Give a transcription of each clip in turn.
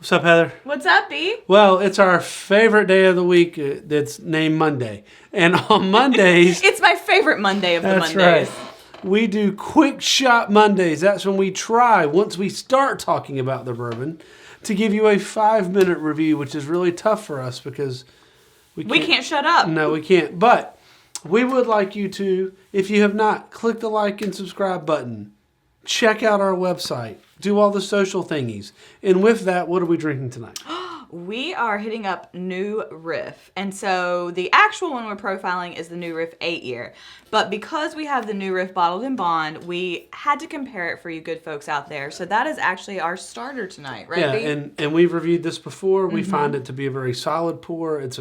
What's up, Heather? What's up, B? Well, it's our favorite day of the week that's named Monday. And on Mondays... It's my favorite Monday of the Mondays. That's right. We do Quick Shot Mondays. That's when we try, once we start talking about the bourbon, to give you a 5-minute review, which is really tough for us because we can't shut up. No, we can't. But we would like you to, if you have not, click the like and subscribe button. Check out our website. Do all the social thingies. And with that, what are we drinking tonight? We are hitting up New Riff. And so the actual one we're profiling is the New Riff 8-year. But because we have the New Riff Bottled-in-Bond, we had to compare it for you good folks out there. So that is actually our starter tonight, right? Yeah, and we've reviewed this before. We find it to be a very solid pour. It's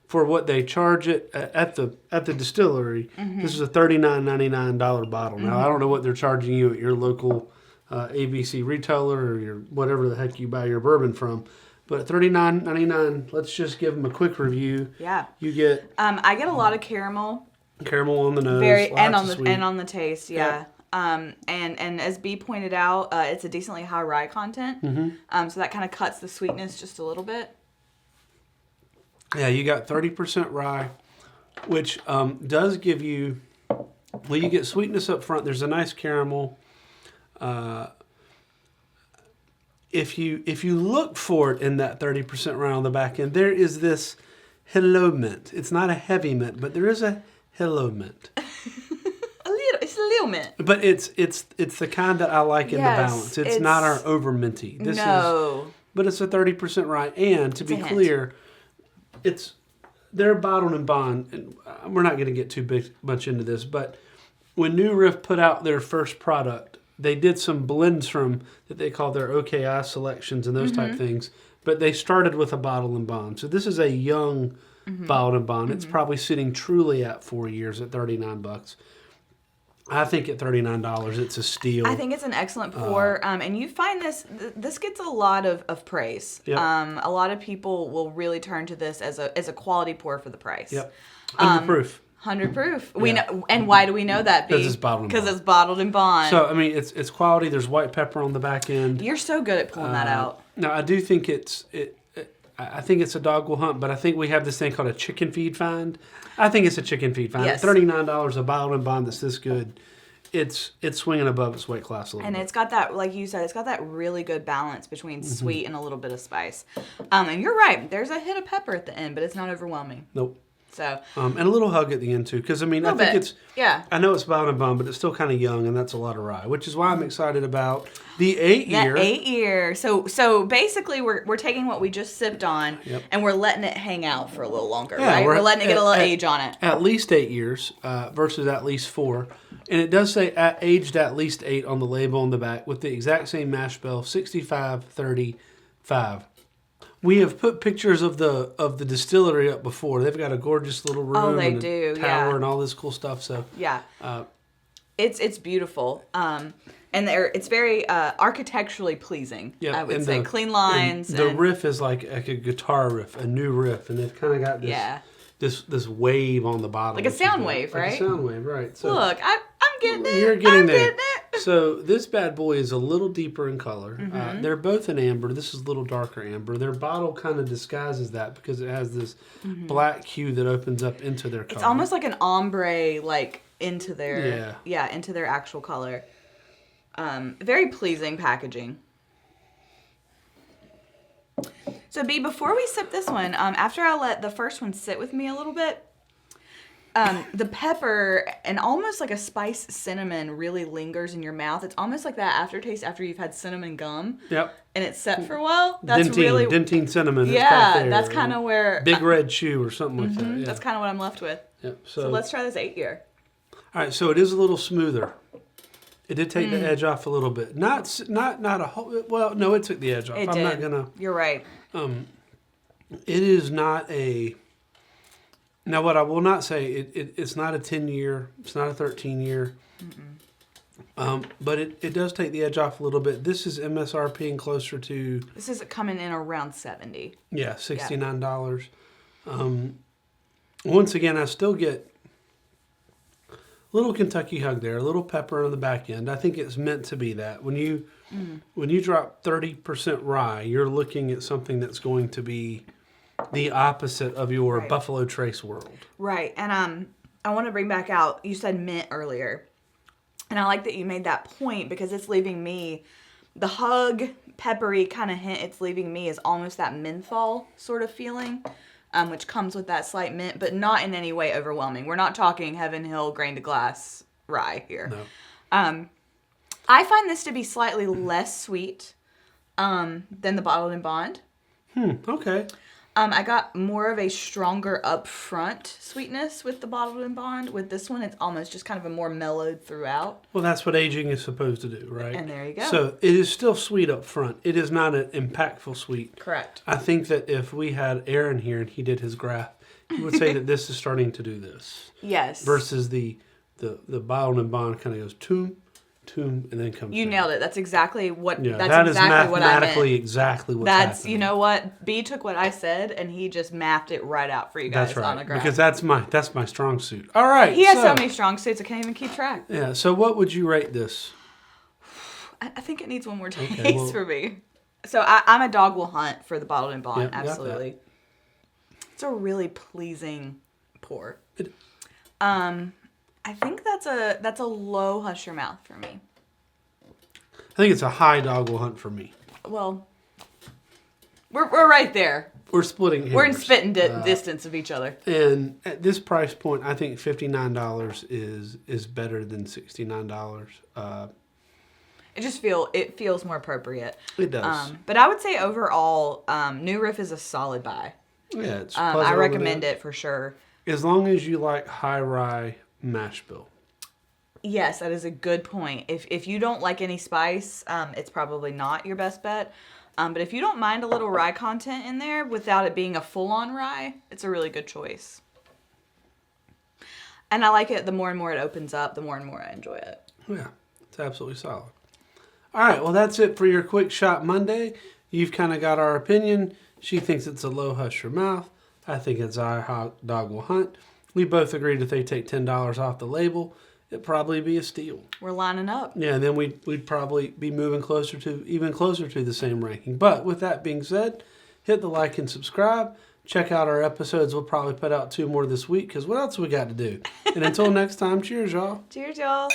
for what they charge it at the distillery. This is a $39.99 bottle. Now, I don't know what they're charging you at your local ABC retailer or your whatever the heck you buy your bourbon from. But at $39.99, let's just give them a quick review. Yeah. You get... I get a lot of caramel. Caramel on the nose. And on the taste, yeah. And as B pointed out, it's a decently high rye content. So that kind of cuts the sweetness just a little bit. Yeah, you got 30% rye, which does give you... Well, you get sweetness up front. There's a nice caramel. If you look for it in that 30% rye on the back end, there is this hello mint. It's not a heavy mint, but there is a hello mint. It's a little mint. But it's the kind that I like in the balance. It's not our over minty. But it's a 30% rye, and to be clear, they're bottled in bond. And we're not going to get too much into this, but when New Riff put out their first product, they did some blends from that they call their OKI selections and those type things. But they started with a bottle and bond. So this is a young bottle and bond. It's probably sitting truly at 4 years at $39. I think at $39, it's a steal. I think it's an excellent pour. And you find this gets a lot of praise. Yep. A lot of people will really turn to this as a quality pour for the price. Yep. 100 proof. 100 proof. We know, and why do we know that? Because it's bottled in bond. Because it's bottled in bond. So I mean, it's quality. There's white pepper on the back end. You're so good at pulling that out. No, I do think I think it's a dog will hunt, but I think we have this thing called a chicken feed find. I think it's a chicken feed find. Yes. At $39, a bottled in bond that's this good, it's swinging above its weight class a little bit. And it's got that, like you said, it's got that really good balance between sweet and a little bit of spice. And you're right. There's a hit of pepper at the end, but it's not overwhelming. Nope. So and a little hug at the end too, because I mean, I think it's I know it's bottled in bond, but it's still kind of young, and that's a lot of rye, which is why I'm excited about the 8-year. That 8-year. So basically, we're taking what we just sipped on, and we're letting it hang out for a little longer, right? We're letting it get a little age on it. At least 8 years versus at least 4, and it does say aged at least 8 on the label on the back with the exact same mash bill, 65-35. We have put pictures of the distillery up before. They've got a gorgeous little room and a tower and all this cool stuff. So it's beautiful. And it's very architecturally pleasing. I would say clean lines. The riff is like a guitar riff, a new riff, and they've kind of got this wave on the bottom, like a sound wave, right? Like a sound wave, right? So look, I'm getting it. You're getting there. So this bad boy is a little deeper in color. They're both in amber. This is a little darker amber. Their bottle kind of disguises that because it has this black hue that opens up into their color. It's almost like an ombre, like into their into their actual color. Very pleasing packaging. So B, before we sip this one, after I let the first one sit with me a little bit, the pepper and almost like a spice cinnamon really lingers in your mouth. It's almost like that aftertaste after you've had cinnamon gum. Yep. And it's set for a while. That's Dentine cinnamon. Yeah, that's kind of where... Big red shoe or something like that. Yeah. That's kind of what I'm left with. Yep. So let's try this 8-year. All right, so it is a little smoother. It did take the edge off a little bit. Not a whole... Well, no, it took the edge off. I'm not going to... You're right. It is not a... Now, what I will not say, it's not a 10-year, it's not a 13-year, but it does take the edge off a little bit. This is MSRP and closer to... This is coming in around $70. Yeah, $69. Once again, I still get little Kentucky hug there, a little pepper on the back end. I think it's meant to be that. When you drop 30% rye, you're looking at something that's going to be the opposite of your Buffalo Trace world. Right. And I want to bring back out, you said mint earlier. And I like that you made that point because it's leaving me, the hug, peppery kind of hint it's leaving me is almost that menthol sort of feeling, which comes with that slight mint, but not in any way overwhelming. We're not talking Heaven Hill grain to glass rye here. No. I find this to be slightly less sweet than the Bottled-in-Bond. Okay. I got more of a stronger upfront sweetness with the Bottled-in-Bond. With this one, it's almost just kind of a more mellowed throughout. Well, that's what aging is supposed to do, right? And there you go. So it is still sweet up front. It is not an impactful sweet. Correct. I think that if we had Aaron here and he did his graph, he would say that this is starting to do this. Yes. Versus the Bottled-in-Bond kind of goes toom, and then comes You down. nailed it. That's exactly what. Yeah, that's that exactly is what I meant. mathematically exactly what's happening. You know what? B took what I said and he just mapped it right out for you guys on a graph. Because that's my strong suit. All right. He has so many strong suits I can't even keep track. Yeah. So what would you rate this? I think it needs one more taste for me. So I'm a dog will hunt for the Bottled-in-Bond. Yep, absolutely. It's a really pleasing pour. I think that's a low hush your mouth for me. I think it's a high dog will hunt for me. Well, we're right there. We're splitting hairs. We're in spitting distance of each other. And at this price point, I think $59 is better than $69. It feels more appropriate. It does. But I would say overall, New Riff is a solid buy. Yeah, it's I recommend it for sure. As long as you like high-rye mash bill. Yes, that is a good point. If you don't like any spice, it's probably not your best bet. But if you don't mind a little rye content in there without it being a full-on rye, it's a really good choice. And I like it. The more and more it opens up, the more and more I enjoy it. Yeah, it's absolutely solid. All right, well, that's it for your Quick Shot Monday. You've kind of got our opinion. She thinks it's a low hush your mouth. I think it's our dog will hunt. We both agreed if they take $10 off the label, it'd probably be a steal. We're lining up. Yeah, and then we'd probably be moving even closer to the same ranking. But with that being said, hit the like and subscribe. Check out our episodes. We'll probably put out 2 more this week because what else we got to do? And until next time, cheers, y'all. Cheers, y'all.